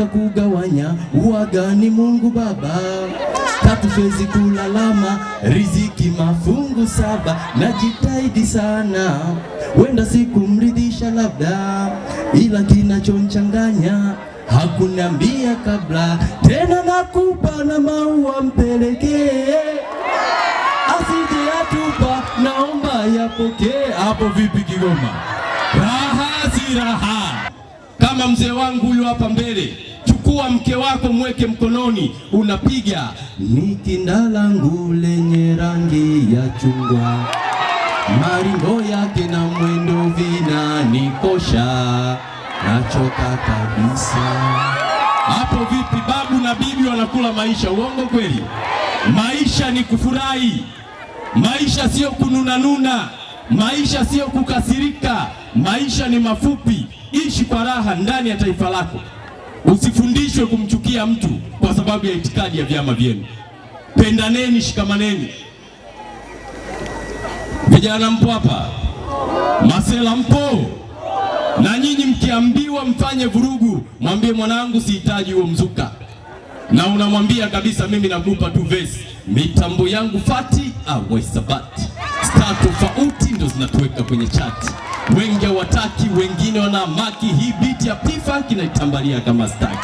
kupanga kugawanya, uwaga ni Mungu Baba. Tatu siwezi kulalama, riziki mafungu 7. Najitahidi sana, wenda sikumridhisha labda, ila kinachonchanganya hakuniambia kabla. Tena nakupa na maua mpelekee, asije atupa, naomba yapokee. Hapo vipi Kigoma? Raha si raha. Kama mzee wangu huyu hapa mbele, chukua mke wako mweke mkononi, unapiga ni kindalangu lenye rangi ya chungwa, maringo yake na mwendo vinanikosha, nachoka kabisa. Hapo vipi? Babu na bibi wanakula maisha. Uongo kweli? Maisha ni kufurahi, maisha sio kununa, maisha sio kukasirika, maisha ni mafupi. Ishi kwa raha ndani ya taifa lako. Usifundishwe kumchukia mtu kwa sababu ya itikadi ya vyama vyenu. Pendaneni, shikamaneni. Vijana mpo hapa? Masela mpo? Na nyinyi mkiambiwa mfanye vurugu, mwambie mwanangu sihitaji huo mzuka. Na unamwambia kabisa mimi nakupa tu verse. Mitambo yangu fati au sabati. Star tofauti ndo zinatuweka kwenye chati. Wengi wataki, wengine wana maki. Hii beat ya P-Funk inaitambalia kama staki.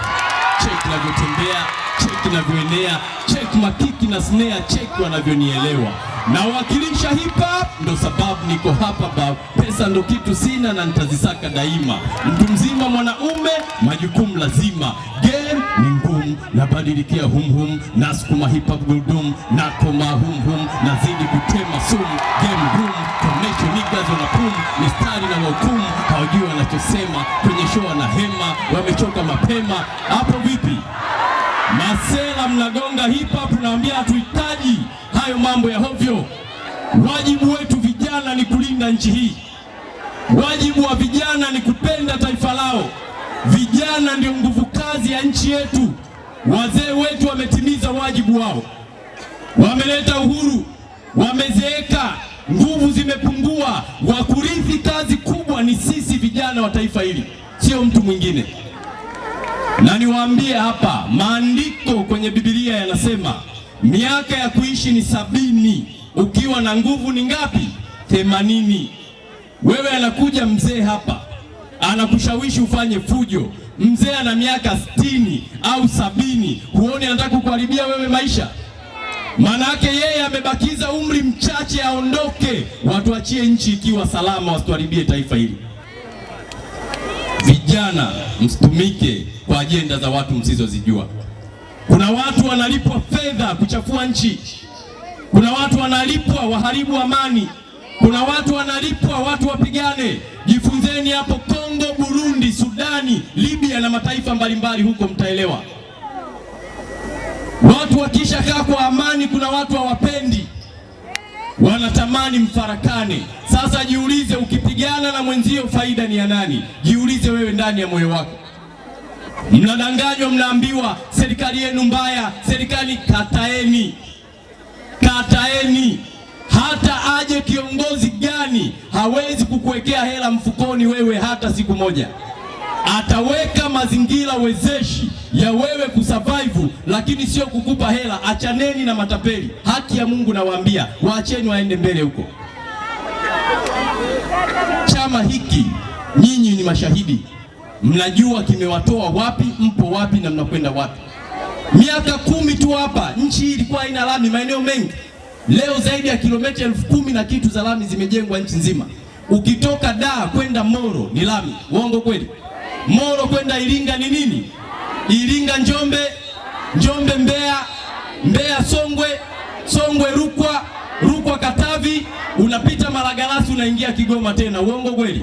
Check inavyotembea, check inavyoenea, check makiki na snare, check wanavyonielewa. Na wakilisha hip hop ndo sababu niko hapa bab. Pesa ndo kitu sina na nitazisaka daima. Mtu mzima mwanaume, majukumu lazima. Game ni ngumu, nabadilikia hum nasukuma hip hop guldum, nakoma hum nazidi kutema sumu. Game room, connection niggas wana pum, mistari na wahukumu, hawajui wanachosema. Kwenye show na hema, wamechoka mapema. Hapo vipi? Masela mnagonga hip hop, naambia hatuhitaji hayo mambo ya hovyo. Wajibu wetu vijana ni kulinda nchi hii. Wajibu wa vijana ni kupenda taifa lao. Vijana ndio nguvu kazi ya nchi yetu. Wazee wetu wametimiza wajibu wao, wameleta uhuru, wamezeeka, nguvu zimepungua. Wa kurithi kazi kubwa ni sisi vijana wa taifa hili, sio mtu mwingine. Na niwaambie hapa, maandiko kwenye Biblia yanasema miaka ya kuishi ni 70. Ukiwa na nguvu ni ngapi? 80. Wewe anakuja mzee hapa anakushawishi ufanye fujo. Mzee ana miaka 60 au 70, huoni anataka kukuharibia wewe maisha? Manake yeye amebakiza umri mchache aondoke. Watuachie nchi ikiwa salama, wasituharibie taifa hili. Vijana msitumike kwa ajenda za watu msizozijua. Kuna watu wanalipwa fedha kuchafua nchi. Kuna watu wanalipwa waharibu amani. Kuna watu wanalipwa watu wapigane. Jifunzeni hapo Kongo, Burundi, Sudani, Libya na mataifa mbalimbali huko, mtaelewa. Watu wakisha kaa kwa amani, kuna watu hawapendi, wanatamani mfarakane. Sasa jiulize, ukipigana na mwenzio faida ni ya nani? Jiulize wewe ndani ya moyo wako. Mnadanganywa, mnaambiwa serikali yenu mbaya, serikali. Kataeni. Hata aje kiongozi gani hawezi kukuwekea hela mfukoni wewe hata siku moja. Ataweka mazingira wezeshi ya wewe kusurvive, lakini sio kukupa hela. Achaneni na matapeli. Haki ya Mungu nawaambia, waacheni waende mbele huko. Chama hiki nyinyi ni mashahidi. Mnajua kimewatoa wapi, mpo wapi na mnakwenda wapi. Miaka 10 tu hapa nchi ilikuwa haina lami maeneo mengi. Leo zaidi ya kilomita 10,000 na kitu za lami zimejengwa nchi nzima. Ukitoka Dar kwenda Moro ni lami. Uongo kweli? Moro kwenda Iringa ni nini? Iringa Njombe, Njombe Mbeya, Mbeya Songwe Rukwa Katavi, unapita Malagarasi unaingia Kigoma tena. Uongo kweli?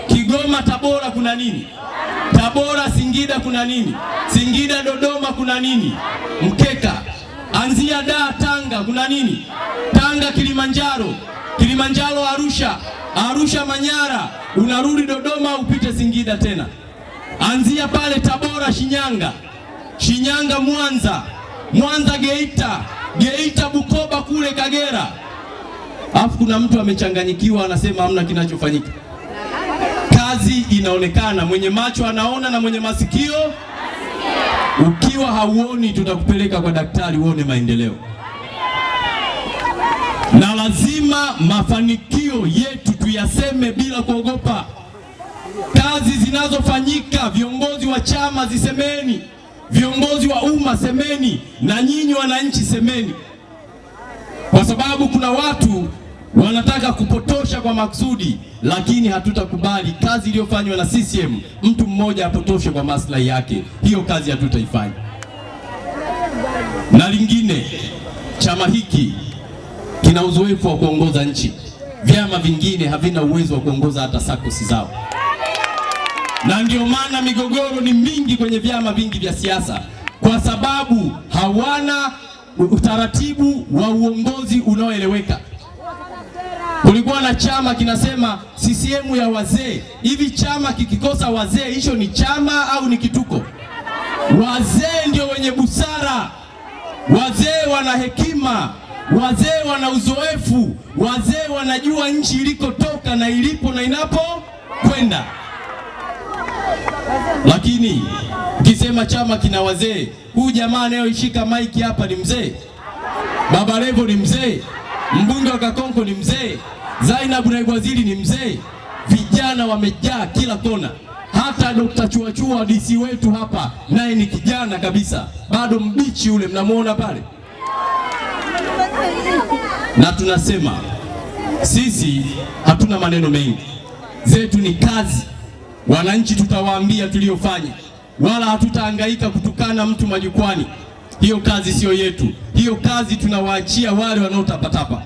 Kigoma Tabora kuna nini? Tabora Singida kuna nini? Singida Dodoma kuna nini? Mkeka. Anzia Dar Tanga kuna nini? Tanga Kilimanjaro Arusha Manyara, unarudi Dodoma upite Singida tena. Anzia pale Tabora Shinyanga Mwanza Geita Bukoba kule Kagera. Alafu kuna mtu amechanganyikiwa anasema hamna kinachofanyika. Kazi inaonekana, mwenye macho anaona na mwenye masikio. Ukiwa hauoni, tutakupeleka kwa daktari uone maendeleo. Na lazima mafanikio yetu tuyaseme bila kuogopa. Kazi zinazofanyika, viongozi wa chama zisemeni, viongozi wa umma semeni, na nyinyi wananchi semeni, kwa sababu kuna watu wanataka kupotosha kwa maksudi, lakini hatutakubali kazi iliyofanywa na CCM mtu mmoja apotoshe kwa maslahi yake. Hiyo kazi hatutaifanya. Na lingine, chama hiki kina uzoefu wa kuongoza nchi. Vyama vingine havina uwezo wa kuongoza hata sakosi zao, na ndio maana migogoro ni mingi kwenye vyama vingi vya siasa, kwa sababu hawana utaratibu wa uongozi unaoeleweka. Kulikuwa na chama kinasema CCM ya wazee. Hivi chama kikikosa wazee, hicho ni chama au ni kituko? Wazee ndio wenye busara, wazee wana hekima, wazee wana uzoefu, wazee wanajua nchi ilikotoka na ilipo na inapokwenda. Lakini ukisema chama kina wazee, huyu jamaa anayoishika maiki hapa ni mzee, Baba Levo ni mzee, mbunge wa Kakonko ni mzee, Zainabu Naibu Waziri ni mzee, vijana wamejaa kila kona. Hata Dr. Chuachua DC wetu hapa naye ni kijana kabisa, bado mbichi ule, mnamuona pale. Na tunasema sisi hatuna maneno mengi, zetu ni kazi. Wananchi tutawaambia tuliyofanya, wala hatutahangaika kutukana mtu majukwani. Hiyo kazi sio yetu, hiyo kazi tunawaachia wale wanaotapatapa.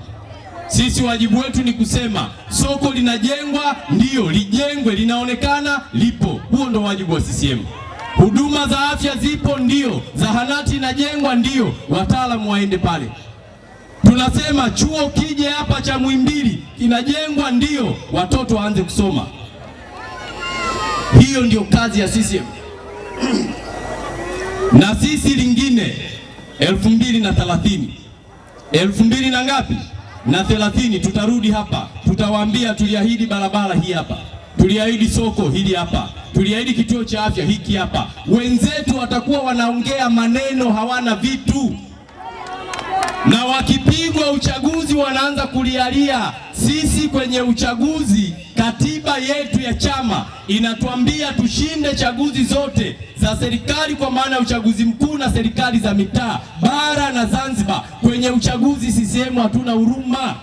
Sisi wajibu wetu ni kusema soko linajengwa, ndiyo lijengwe, linaonekana lipo. Huo ndo wajibu wa CCM. Huduma za afya zipo, ndiyo. Zahanati inajengwa, ndiyo. Wataalamu waende pale. Tunasema chuo kije hapa cha Muhimbili kinajengwa, ndiyo. Watoto waanze kusoma. Hiyo ndio kazi ya CCM. Na sisi lingine 2030 2000 na ngapi na 30 tutarudi hapa, tutawaambia tuliahidi barabara hii hapa, tuliahidi soko hili hapa, tuliahidi kituo cha afya hiki hapa. Wenzetu watakuwa wanaongea maneno, hawana vitu, na wakipigwa uchaguzi wanaanza kulialia. Sisi kwenye uchaguzi, katiba yetu ya chama inatuambia tushinde chaguzi zote za serikali, kwa maana ya uchaguzi mkuu na serikali za mitaa, bara na Zanzibar. Kwenye uchaguzi CCM hatuna huruma,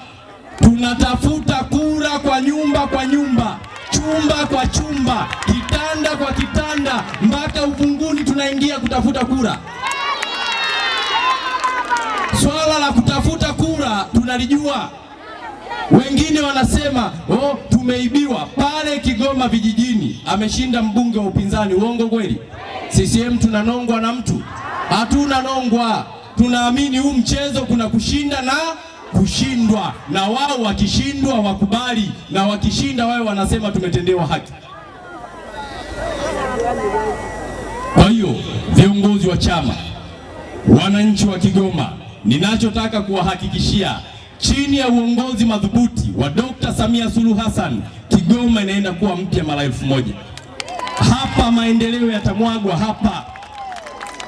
tunatafuta kura kwa nyumba kwa nyumba, chumba kwa chumba, kitanda kwa kitanda, mpaka uvunguni tunaingia kutafuta kura. Swala la kutafuta kura tunalijua. Wengine wanasema tumeibiwa. Pale Kigoma vijijini ameshinda mbunge wa upinzani. Uongo kweli? CCM tunanongwa na mtu? Hatuna nongwa. Tunaamini huu mchezo kuna kushinda na kushindwa, na wao wakishindwa wakubali, na wakishinda wao wanasema tumetendewa haki. Kwa hiyo viongozi wa chama, wananchi wa Kigoma, ninachotaka kuwahakikishia, chini ya uongozi madhubuti wa Dr. Samia Suluhu Hassan, Kigoma inaenda kuwa mpya mara 1000. Hapa maendeleo yatamwagwa hapa.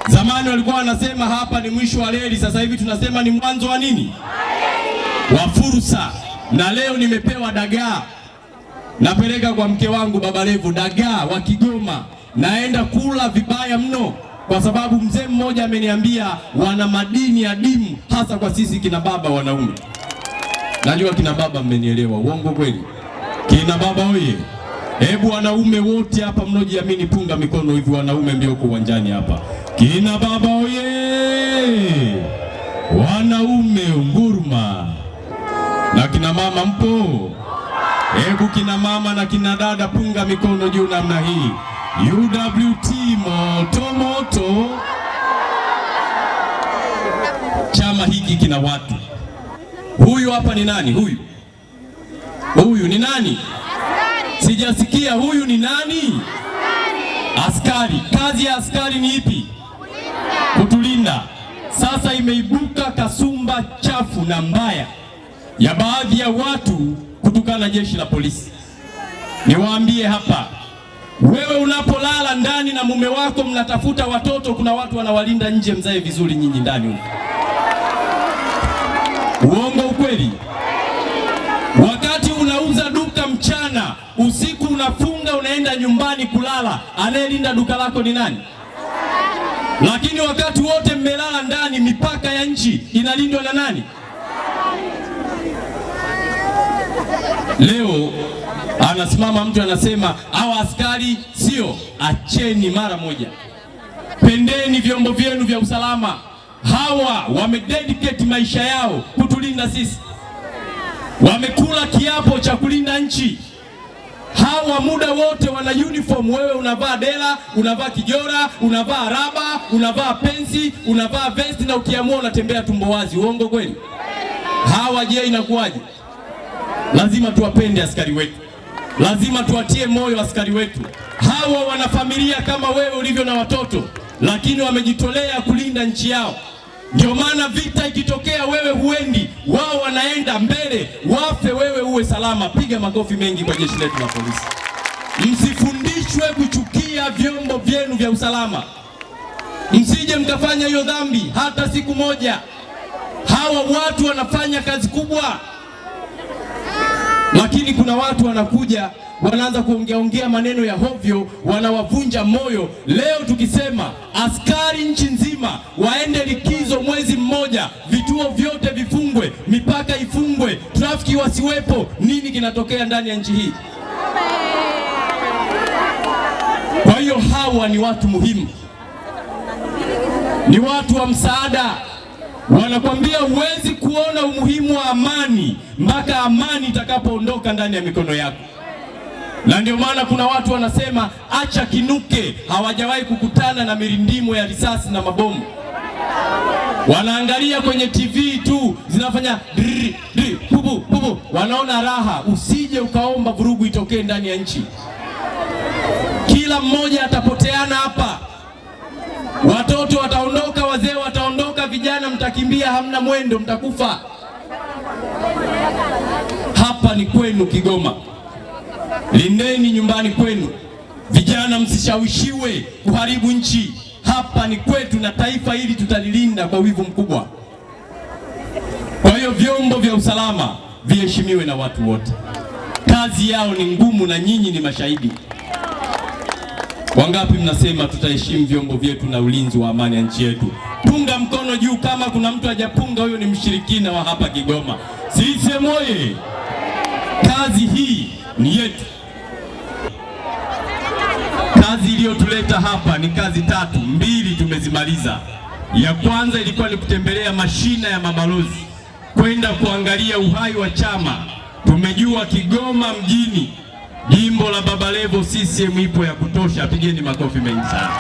Zamani walikuwa wanasema hapa ni mwisho wa reli, sasa hivi tunasema ni mwanzo wa nini? Wa fursa. Na leo nimepewa dagaa, napeleka kwa mke wangu Baba Levo, dagaa wa Kigoma. Naenda kula vibaya mno, kwa sababu mzee mmoja ameniambia wana madini adimu, hasa kwa sisi kina baba wanaume. Najua kina baba mmenielewa. Uongo kweli? Kina baba oye! Hebu wanaume wote hapa mnaojiamini punga mikono hivi, wanaume ndio kwa uwanjani hapa. Kina baba oye! Wanaume nguruma. Na kina mama mpo? Hebu kina mama na kina dada punga mikono juu namna hii. UWT moto moto. Chama hiki kina watu. Huyu hapa ni nani huyu? Huyu ni nani? Askari. Sijasikia. Huyu ni nani? Askari. Kazi ya askari ni ipi? Kutulinda. Sasa imeibuka kasumba chafu na mbaya ya baadhi ya watu kutukana jeshi la polisi. Niwaambie hapa, Wewe unapolala ndani na mume wako mnatafuta watoto, kuna watu wanawalinda nje, mzae vizuri nyinyi ndani huko. Uongo ukweli? Wakati unauza duka mchana, usiku unafunga unaenda nyumbani kulala, anayelinda duka lako ni nani? Lakini wakati wote mmelala ndani, mipaka ya nchi inalindwa na nani? Leo anasimama mtu anasema hawa askari sio, acheni mara moja. Pendeni vyombo vyenu vya usalama. Hawa wamededicate maisha yao kutulinda sisi. Wamekula kiapo cha kulinda nchi. Hawa muda wote wana uniform. Wewe unavaa dela, unavaa kijora, unavaa raba, unavaa pensi, unavaa vest na ukiamua unatembea tumbo wazi. Uongo kweli? Hawa je, inakuwaje? Lazima tuwapende askari wetu. Lazima tuwatie moyo askari wetu. Hawa wana familia kama wewe ulivyo na watoto, lakini wamejitolea kulinda nchi yao. Ndio maana vita ikitokea wewe huendi, wao wanaenda mbele, wafe wewe uwe salama. Piga makofi mengi kwa jeshi letu la polisi. Msifundishwe kuchukia vyombo vyenu vya usalama. Msije mkafanya hiyo dhambi hata siku moja. Hawa watu wanafanya kazi kubwa. Lakini kuna watu wanakuja wanaanza kuongea maneno ya hovyo, wanawavunja moyo. Leo tukisema askari nchi nzima waende likizo mwezi mmoja, vituo vyote vifungwe, mipaka ifungwe, trafiki wasiwepo, nini kinatokea ndani ya nchi hii? Kwa hiyo hawa ni watu muhimu, ni watu wa msaada. Wanakwambia huwezi kuona umuhimu wa amani mpaka amani itakapoondoka ndani ya mikono yako. Na ndio maana kuna watu wanasema acha kinuke. Hawajawahi kukutana na mirindimo ya risasi na mabomu. Wanaangalia kwenye TV tu zinafanya pupu pupu, wanaona raha. Usije ukaomba vurugu itokee ndani ya nchi. Kila mmoja atapoteana hapa. Watoto wataondoka, wazee wataondoka, vijana mtakimbia, hamna mwendo, mtakufa. Hapa ni kwenu Kigoma. Lindeni nyumbani kwenu. Vijana msishawishiwe kuharibu nchi. Hapa ni kwetu na taifa hili tutalilinda kwa wivu mkubwa. Kwa hiyo vyombo vya usalama viheshimiwe na watu wote. Kazi yao ni ngumu na nyinyi ni mashahidi. Wangapi mnasema tutaheshimu vyombo vyetu na ulinzi wa amani ya nchi yetu? Punga mkono juu kama kuna mtu hajapunga, huyo ni mshirikina wa hapa Kigoma. CCM oye! Kazi hii ni yetu. Kazi iliyotuleta hapa ni kazi tatu, mbili tumezimaliza. Ya kwanza ilikuwa ni kutembelea mashina ya mabalozi, kwenda kuangalia uhai wa chama. Tumejua Kigoma mjini, jimbo la Baba Levo CCM ipo ya kutosha, pigeni makofi mengi sana.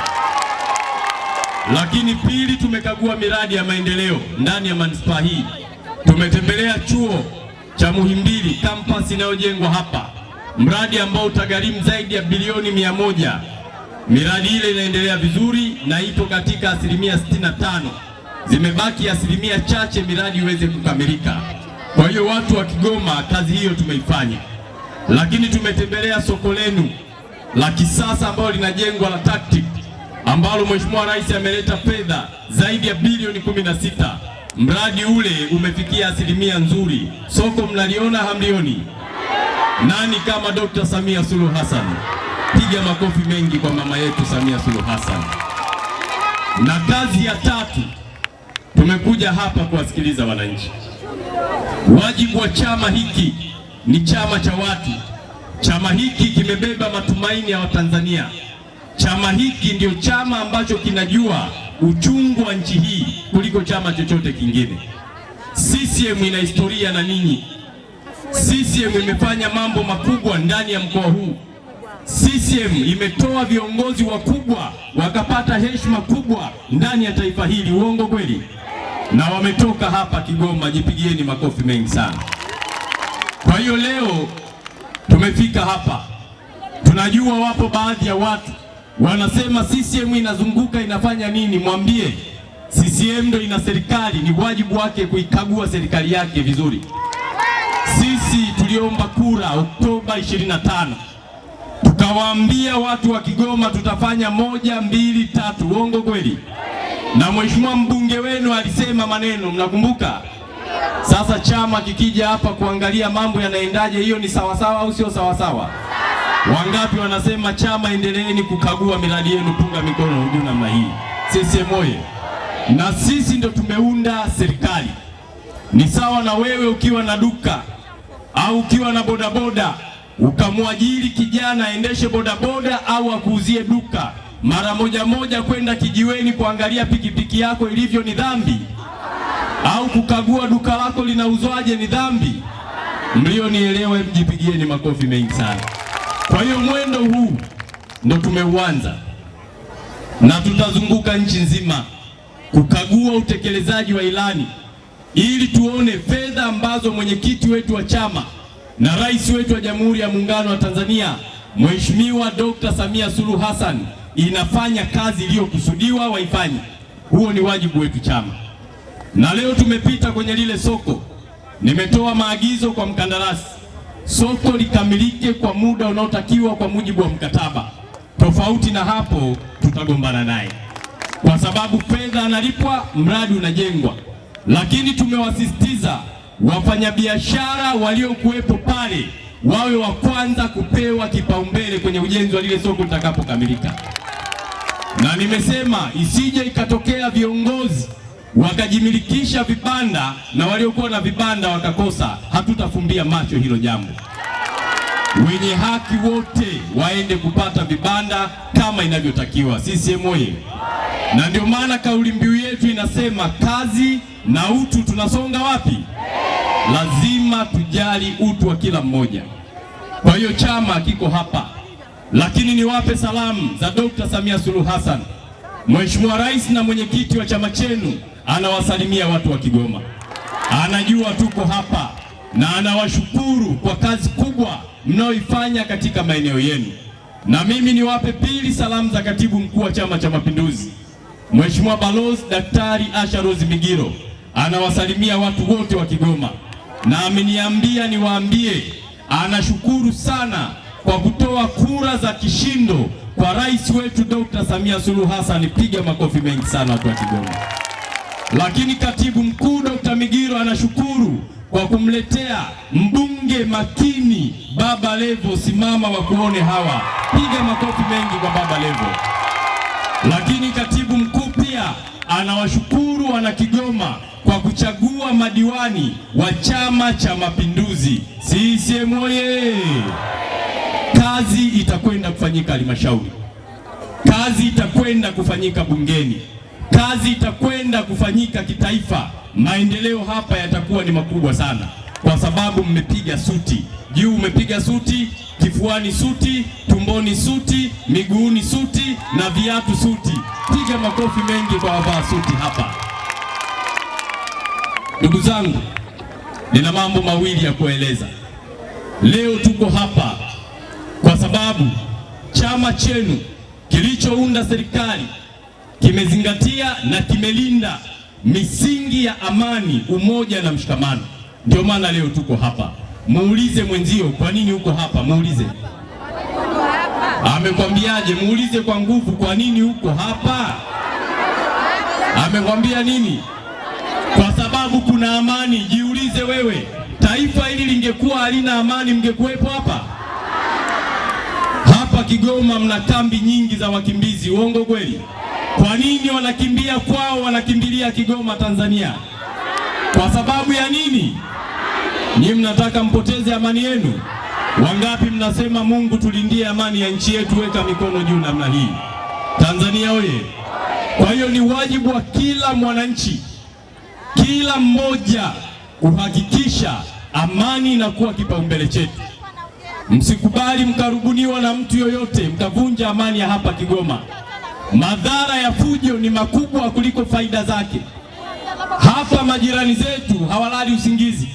Lakini pili, tumekagua miradi ya maendeleo ndani ya manispaa hii. Tumetembelea chuo cha Muhimbili, campus inayojengwa hapa, mradi ambao utagharimu zaidi ya bilioni 100. Miradi ile inaendelea vizuri na ipo katika asilimia 65. Zimebaki asilimia chache miradi iweze kukamilika. Kwa hiyo watu wa Kigoma, kazi hiyo tumeifanya. Lakini tumetembelea soko lenu la kisasa ambalo linajengwa la Tactic, ambalo Mheshimiwa Rais ameleta fedha zaidi ya bilioni 16. Mradi ule umefikia asilimia nzuri. Soko mnaliona, hamlioni? Nani kama Dr. Samia Suluhu Hassan? Piga makofi mengi kwa mama yetu Samia Suluhu Hassan. Na kazi ya tatu, tumekuja hapa kuwasikiliza wananchi. Wajibu wa chama hiki ni chama cha watu. Chama hiki kimebeba matumaini ya Watanzania. Chama hiki ndio chama ambacho kinajua uchungu wa nchi hii kuliko chama chochote kingine. CCM ina historia na ninyi. CCM imefanya mambo makubwa ndani ya mkoa huu. CCM imetoa viongozi wakubwa wakapata heshima kubwa ndani ya taifa hili. Uongo kweli? Na wametoka hapa Kigoma, jipigieni makofi mengi sana. Kwa hiyo leo tumefika hapa. Tunajua wapo baadhi ya watu wanasema CCM inazunguka inafanya nini? Mwambie CCM ndio ina serikali, ni wajibu wake kuikagua serikali yake vizuri. Sisi tuliomba kura Oktoba 25. tukawaambia watu wa Kigoma tutafanya 1, 2, 3. Uongo kweli? Na mheshimiwa mbunge wenu alisema maneno, mnakumbuka? Sasa chama kikija hapa kuangalia mambo yanaendaje, hiyo ni sawasawa au sio sawasawa? Wangapi wanasema chama endeleeni kukagua miradi yenu, punga mikono juu namna hii. CCM oye! Na sisi ndo tumeunda serikali. Ni sawa na wewe ukiwa na duka au ukiwa na bodaboda ukamwajiri kijana aendeshe bodaboda au akuuzie duka, mara moja kwenda kijiweni kuangalia pikipiki yako ilivyo ni dhambi? Au kukagua duka lako linauzwaje ni dhambi? Mlionielewa mjipigieni makofi mengi sana. Kwa hiyo mwendo huu ndo tumeuanza, na tutazunguka nchi nzima kukagua utekelezaji wa ilani ili tuone fedha ambazo mwenyekiti wetu wa chama na rais wetu wa Jamhuri ya Muungano wa Tanzania Mheshimiwa Dr. Samia Suluhu Hassan inafanya kazi iliyokusudiwa waifanye. Huo ni wajibu wetu chama. Na leo tumepita kwenye lile soko, nimetoa maagizo kwa mkandarasi, soko likamilike kwa muda unaotakiwa kwa mujibu wa mkataba. Tofauti na hapo tutagombana naye, kwa sababu fedha analipwa, mradi unajengwa. Lakini tumewasisitiza wafanyabiashara waliokuwepo pale wawe wa kwanza kupewa kipaumbele kwenye ujenzi wa lile soko litakapokamilika. Na nimesema isije ikatokea viongozi wakajimilikisha vibanda na waliokuwa na vibanda wakakosa. Hatutafumbia macho hilo jambo. Wenye haki wote waende kupata vibanda kama inavyotakiwa. CCM oye! Na ndio maana kauli mbiu yetu inasema kazi na utu. Tunasonga wapi? Lazima tujali utu wa kila mmoja. Kwa hiyo chama kiko hapa, lakini niwape salamu za Dr. Samia Suluhu Hassan. Mheshimiwa Rais na mwenyekiti wa chama chenu anawasalimia watu wa Kigoma, anajua tuko hapa na anawashukuru kwa kazi kubwa mnaoifanya katika maeneo yenu. Na mimi niwape pili salamu za katibu mkuu wa Chama cha Mapinduzi Mheshimiwa Balozi Daktari Asha Rose Migiro, anawasalimia watu wote wa Kigoma na ameniambia niwaambie anashukuru sana kwa kutoa kura za kishindo kwa rais wetu Dr. Samia Suluhu Hassan. Piga makofi mengi sana watu wa Kigoma. Lakini katibu mkuu Dr. Migiro anashukuru kwa kumletea mbunge makini Baba Levo. Simama wa kuone hawa, piga makofi mengi kwa Baba Levo. Lakini katibu mkuu pia anawashukuru wana Kigoma kwa kuchagua madiwani wa Chama cha Mapinduzi. CCM oye! Kazi itakwenda kufanyika halmashauri, kazi itakwenda kufanyika bungeni, kazi itakwenda kufanyika kitaifa. Maendeleo hapa yatakuwa ni makubwa sana, kwa sababu mmepiga suti. Juu umepiga suti, kifuani suti, tumboni suti, miguuni suti na viatu suti. Piga makofi mengi kwa wavaa suti hapa. Ndugu zangu, nina mambo mawili ya kueleza. Leo tuko hapa kwa sababu chama chenu kilichounda serikali kimezingatia na kimelinda misingi ya amani, umoja na mshikamano. Ndio maana leo tuko hapa. Muulize mwenzio kwa nini uko hapa, muulize. Amekwambiaje? Muulize kwa nguvu, kwa nini uko hapa? Amekwambia nini? Kwa sababu kuna amani. Jiulize wewe, taifa hili lingekuwa halina amani mngekuwepo hapa? Hapa Kigoma mna kambi nyingi za wakimbizi. Uongo kweli? Kwa nini wanakimbia kwao, wanakimbilia Kigoma Tanzania? Kwa sababu ya nini? Nyinyi mnataka mpoteze amani yenu? Wangapi mnasema Mungu tulindie amani ya nchi yetu? Weka mikono juu namna hii. Tanzania oye! Kwa hiyo ni wajibu wa kila mwananchi, kila mmoja kuhakikisha amani inakuwa kipaumbele chetu. Msikubali mkarubuniwa na mtu yoyote mkavunja amani ya hapa Kigoma. Madhara ya fujo ni makubwa kuliko faida zake. Hapa majirani zetu hawalali usingizi.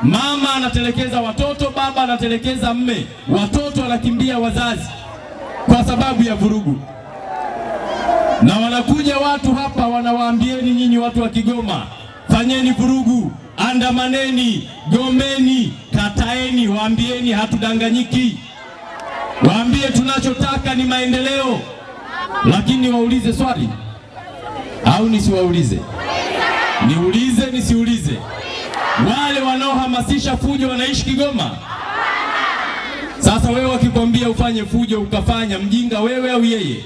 Mama anatelekeza watoto, baba anatelekeza mme, watoto wanakimbia wazazi kwa sababu ya vurugu. Na wanakuja watu hapa wanawaambieni nyinyi watu wa Kigoma, fanyeni vurugu, andamaneni, gomeni, kataeni. Waambieni hatudanganyiki. Waambie tunachotaka ni maendeleo. Lakini waulize swali au nisiwaulize? Niulize nisiulize? Wale wanaohamasisha fujo wanaishi Kigoma? Sasa wewe wakikwambia ufanye fujo ukafanya, mjinga wewe au yeye?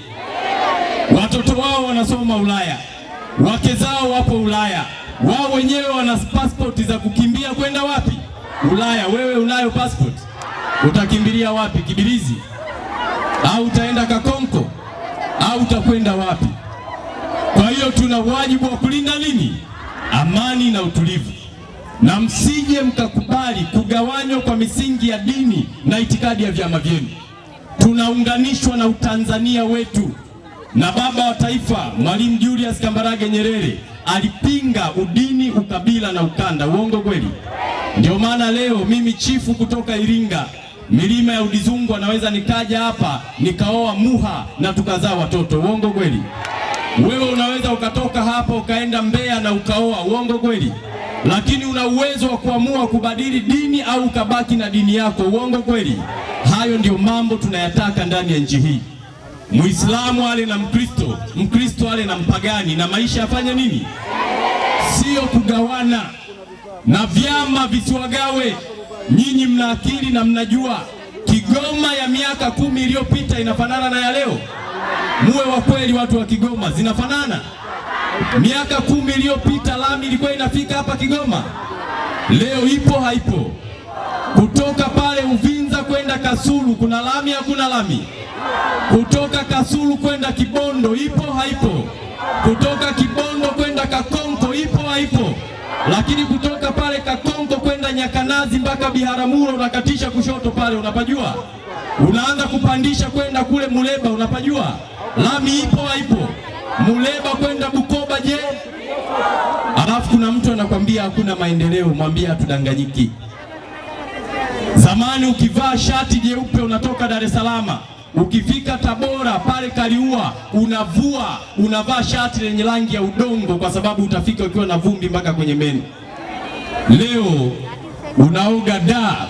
Watoto wao wanasoma Ulaya, wake zao wapo Ulaya, wao wenyewe wana passport za kukimbia kwenda wapi? Ulaya. Wewe unayo passport, utakimbilia wapi? Kibirizi au utaenda Kakonko au utakwenda wapi? Kwa hiyo tuna wajibu wa kulinda nini? Amani na utulivu, na msije mkakubali kugawanywa kwa misingi ya dini na itikadi ya vyama vyenu. Tunaunganishwa na Utanzania wetu, na baba wa taifa Mwalimu Julius Kambarage Nyerere alipinga udini, ukabila na ukanda. Uongo kweli? Ndio maana leo mimi chifu kutoka Iringa, milima ya Udizungu, naweza nikaja hapa nikaoa Muha na tukazaa watoto. Uongo kweli? Wewe unaweza ukatoka hapa ukaenda Mbeya na ukaoa. Uongo kweli? Lakini una uwezo wa kuamua kubadili dini au ukabaki na dini yako. Uongo kweli? Hayo ndio mambo tunayataka ndani ya nchi hii. Muislamu ale na Mkristo, Mkristo ale na mpagani, na maisha yafanye nini? Sio kugawana. Na vyama visiwagawe. Nyinyi mna akili na mnajua Kigoma ya miaka 10 iliyopita inafanana na ya leo? Muwe wa kweli watu wa Kigoma, zinafanana? Miaka 10 iliyopita lami ilikuwa inafika hapa Kigoma? Leo ipo haipo? Kutoka pale Uvinza kwenda Kasulu kuna lami hakuna lami? Kutoka Kasulu kwenda Kibondo ipo haipo? Kutoka Kibondo kwenda Kakonko ipo haipo? Lakini kutoka pale Kakonko kwenda Nyakanazi mpaka Biharamulo unakatisha kushoto pale, unapajua? Unaanza kupandisha kwenda kule Muleba, unapajua? Lami ipo haipo? Muleba kwenda Bukoba je? Alafu kuna mtu anakwambia hakuna maendeleo, mwambie hatudanganyiki. Zamani ukivaa shati jeupe unatoka Dar es Salaam, ukifika Tabora pale Kaliua unavua, unavaa shati lenye rangi ya udongo, kwa sababu utafika ukiwa na vumbi mpaka kwenye meno. Leo unaoga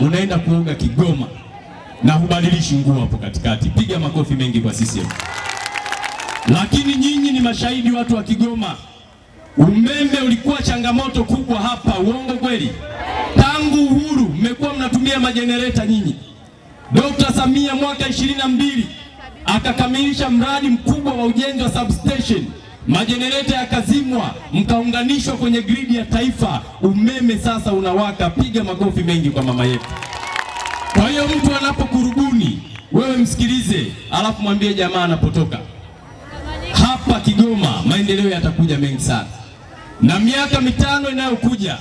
unaenda kuoga Kigoma na hubadilishi nguo hapo katikati. Piga makofi mengi kwa CCM. Lakini nyinyi ni mashahidi, watu wa Kigoma, umeme ulikuwa changamoto kubwa hapa. Uongo kweli? Tangu uhuru mmekuwa mnatumia majenereta nyinyi. Dr. Samia mwaka 22 akakamilisha mradi mkubwa wa ujenzi wa substation, majenereta yakazimwa, mkaunganishwa kwenye gridi ya taifa, umeme sasa unawaka. Piga makofi mengi kwa mama yetu. Kwa hiyo mtu anapokurubuni wewe msikilize, alafu mwambie jamaa anapotoka. Hapa Kigoma maendeleo yatakuja mengi sana, na miaka 5 inayokuja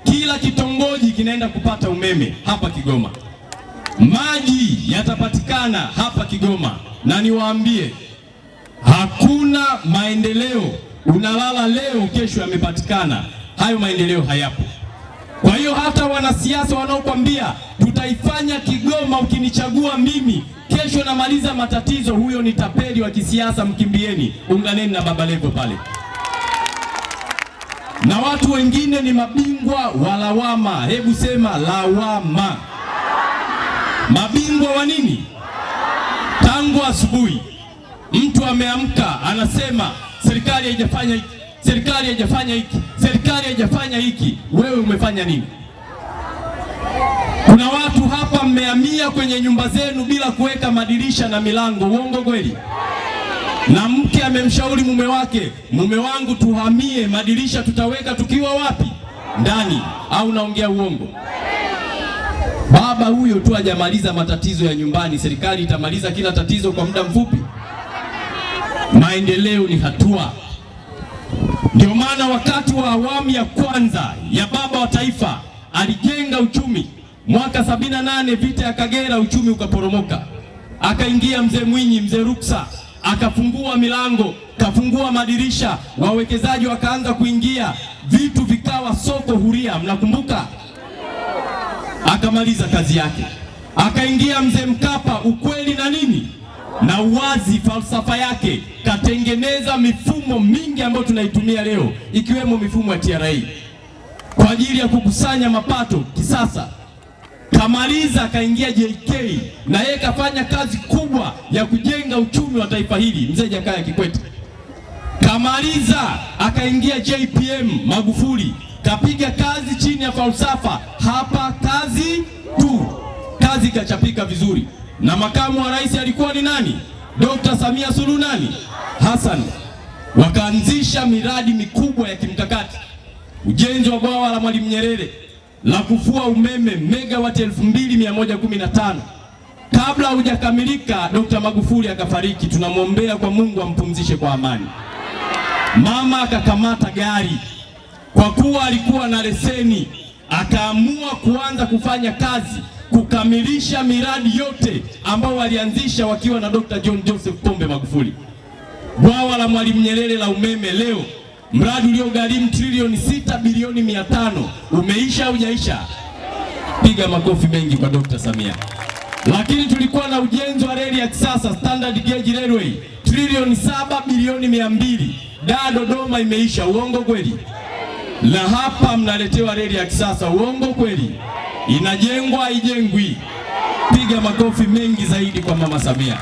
kila kitongoji kinaenda kupata umeme hapa Kigoma. Maji yatapatikana hapa Kigoma, na niwaambie hakuna maendeleo unalala leo kesho yamepatikana. Hayo maendeleo hayapo. Kwa hiyo hata wanasiasa wanaokuambia tutaifanya Kigoma ukinichagua mimi, kesho namaliza matatizo, huyo ni tapeli wa kisiasa, mkimbieni. Unganeni na Baba Levo pale. Na watu wengine ni mabingwa wa lawama. Hebu sema lawama. Mabingwa wa nini? Tangu asubuhi mtu ameamka anasema serikali haijafanya hiki, serikali haijafanya hiki, serikali haijafanya hiki. Wewe umefanya nini? Kuna watu hapa mmehamia kwenye nyumba zenu bila kuweka madirisha na milango. Uongo kweli? Na mke amemshauri mume wake, mume wangu tuhamie, madirisha tutaweka tukiwa wapi? Ndani. Au naongea uongo? Baba huyo tu hajamaliza matatizo ya nyumbani, serikali itamaliza kila tatizo kwa muda mfupi? Maendeleo ni hatua. Ndio maana wakati wa awamu ya kwanza ya baba wa taifa alijenga uchumi. Mwaka 78 vita ya Kagera, uchumi ukaporomoka. Akaingia mzee Mwinyi, mzee Ruksa, akafungua milango, kafungua madirisha, wawekezaji wakaanza kuingia, vitu vikawa soko huria. Mnakumbuka? Akamaliza kazi yake. Akaingia mzee Mkapa, ukweli na nini na uwazi, falsafa yake, katengeneza mifumo mingi ambayo tunaitumia leo, ikiwemo mifumo ya TRA kwa ajili ya kukusanya mapato kisasa. kamaliza akaingia JK, na yeye kafanya kazi kubwa ya kujenga uchumi wa taifa hili, mzee Jakaya Kikwete. Kamaliza akaingia JPM Magufuli, kapiga kazi chini ya falsafa hapa kazi tu, kazi ikachapika vizuri. Na makamu wa rais alikuwa ni nani? Dr. Samia Suluhu Hassan. Wakaanzisha miradi mikubwa ya kimkakati, ujenzi wa bwawa la Mwalimu Nyerere la kufua umeme megawati 2115. Kabla hujakamilika Dr. Magufuli akafariki, tunamwombea kwa Mungu ampumzishe kwa amani. Mama akakamata gari, kwa kuwa alikuwa na leseni, akaamua kuanza kufanya kazi kukamilisha miradi yote ambao walianzisha wakiwa na Dr. John Joseph Pombe Magufuli. Bwawa la Mwalimu Nyerere la umeme leo, mradi uliogharimu trilioni 6 bilioni 500, umeisha au hujaisha? Piga makofi mengi kwa Dr. Samia. Lakini tulikuwa na ujenzi wa reli ya kisasa standard gauge railway trilioni 7 bilioni 200, Dar Dodoma, imeisha. Uongo kweli? Na hapa mnaletewa reli ya kisasa. Uongo kweli? Inajengwa haijengwi? Piga makofi mengi zaidi kwa Mama Samia.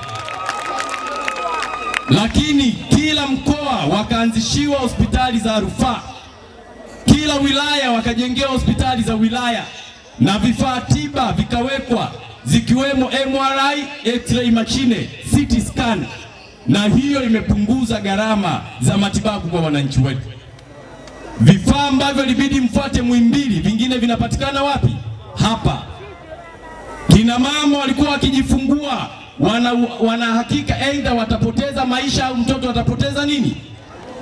Lakini kila mkoa wakaanzishiwa hospitali za rufaa, kila wilaya wakajengewa hospitali za wilaya, na vifaa tiba vikawekwa, zikiwemo MRI, X-ray machine, CT scan, na hiyo imepunguza gharama za matibabu kwa wananchi wetu. Vifaa ambavyo ilibidi mfuate Muhimbili, vingine vinapatikana wapi? Hapa. Kina mama walikuwa wakijifungua wana hakika aidha watapoteza maisha au mtoto atapoteza nini.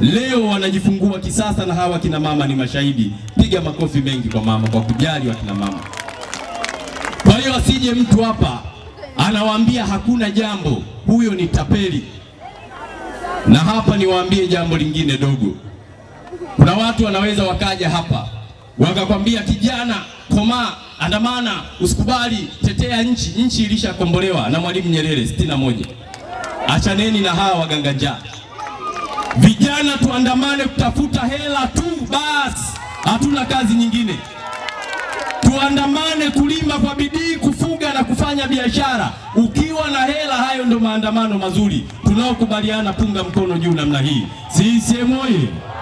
Leo wanajifungua kisasa, na hawa kina mama ni mashahidi. Piga makofi mengi kwa mama kwa kujali wa kina mama. Kwa hiyo asije mtu hapa anawaambia hakuna jambo, huyo ni tapeli. Na hapa niwaambie jambo lingine dogo. Kuna watu wanaweza wakaja hapa wakakwambia, kijana komaa, andamana, usikubali, tetea nchi. Nchi ilishakombolewa na Mwalimu Nyerere 61. Achaneni na hawa waganga njaa. Vijana tuandamane kutafuta hela tu basi, hatuna kazi nyingine. Tuandamane kulima kwa bidii, kufuga na kufanya biashara. Ukiwa na hela, hayo ndo maandamano mazuri tunaokubaliana. Punga mkono juu namna hii. CCM oyee!